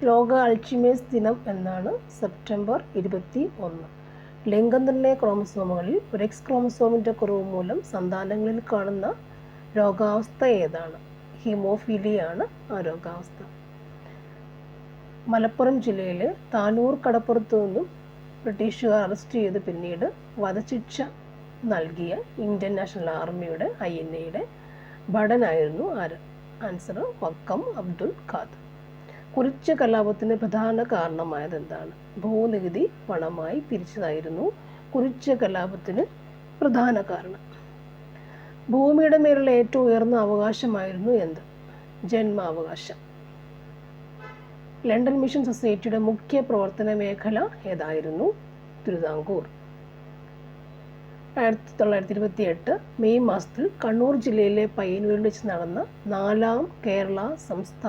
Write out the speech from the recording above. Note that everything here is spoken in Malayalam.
ലോക അൾഷിമേഴ്സ് ദിനം എന്നാണ് സെപ്റ്റംബർ 21. ലിംഗനിർണ്ണയ ക്രോമസോമുകളിൽ ഒരു എക്സ് ക്രോമസോമിൻ്റെ കുറവ് മൂലം സന്താനങ്ങളിൽ കാണുന്ന രോഗാവസ്ഥ ഏതാണ്? ഹീമോഫീലിയാണ് ആ രോഗാവസ്ഥ. മലപ്പുറം ജില്ലയിലെ താനൂർ കടപ്പുറത്തു നിന്നും ബ്രിട്ടീഷുകാർ അറസ്റ്റ് ചെയ്ത് പിന്നീട് വധശിക്ഷ നൽകിയ ഇന്ത്യൻ നാഷണൽ ആർമിയുടെ INA ഭടനായിരുന്നു ആര്? ആൻസർ വക്കം അബ്ദുൽ ഖാദർ. കുറിച്യ കലാപത്തിന് പ്രധാന കാരണമായത് എന്താണ്? ഭൂനികുതി പണമായി പിരിച്ചതായിരുന്നു കുറിച്യ കലാപത്തിന് പ്രധാന കാരണം. ഭൂമിയുടെ മേലുള്ള ഏറ്റവും ഉയർന്ന അവകാശമായിരുന്നു എന്ത്? ജന്മാവകാശം. ലണ്ടൻ മിഷൻ സൊസൈറ്റിയുടെ മുഖ്യ പ്രവർത്തന മേഖല ഏതായിരുന്നു? തിരുവിതാംകൂർ. 1928 മെയ് മാസത്തിൽ കണ്ണൂർ ജില്ലയിലെ പയ്യന്നൂരിൽ വെച്ച് നടന്ന 4ാം കേരള സംസ്ഥാന